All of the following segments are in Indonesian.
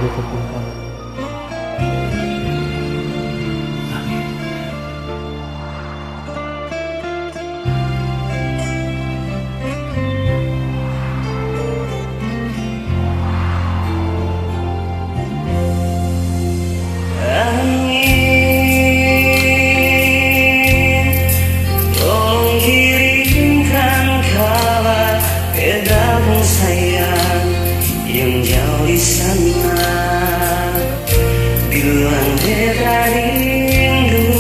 jatuh cinta. Yang jauh di sana, bilang beta rindu.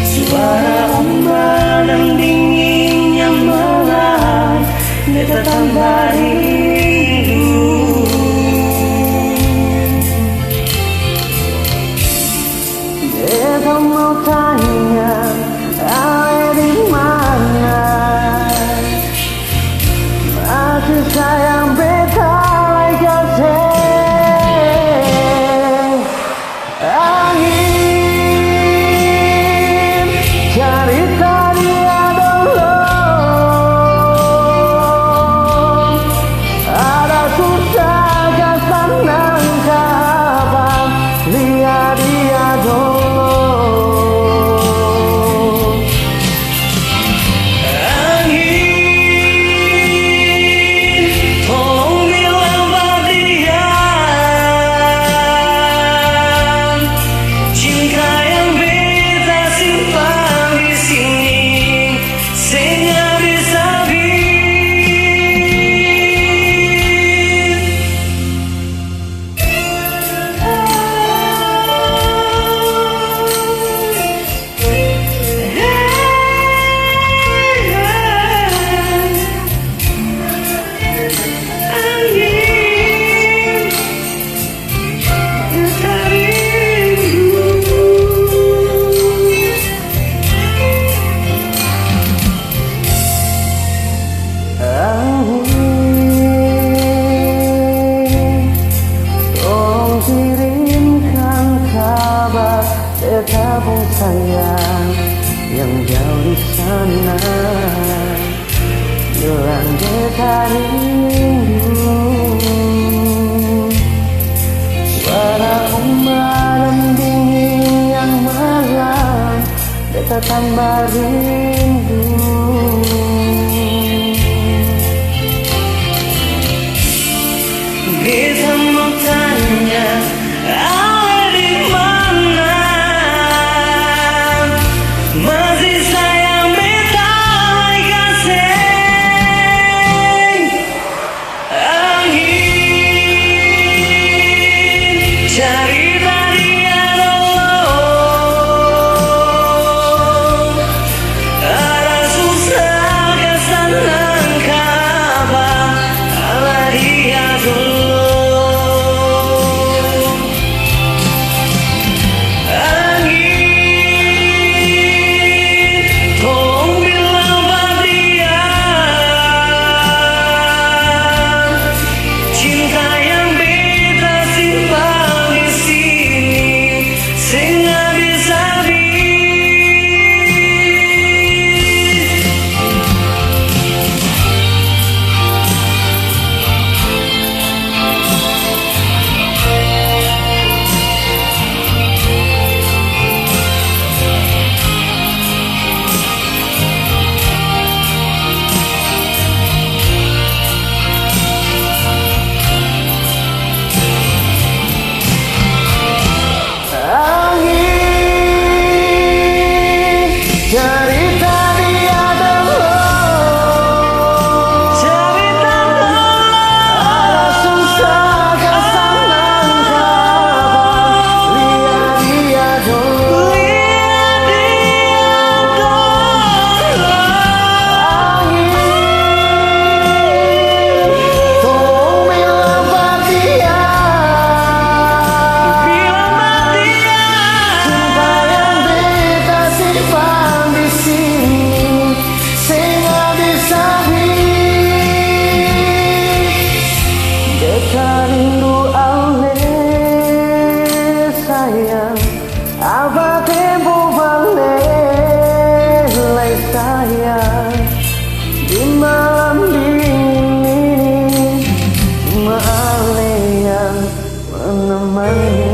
Suara ombak dan dinginnya malam, beta tambah rindu. Beta mau tanya, ada di mana? Masih sayang beta like I say. Angin cerita dia dulu, ada susah kesan nangkapan, lihat dia dulu. Tolong kirimkan kabar beta pun sayang yang jauh di sana, bilang beta rindu. Suara ombak dan dingin yang malam, beta tambah rindu. Beta mau tanya, ada di mana? Masih sayang beta like I say. Angin cerita dia dulu, ada susah kesan nangkapan, ala dia dulu. Di malam dingin ini, maaf. menemani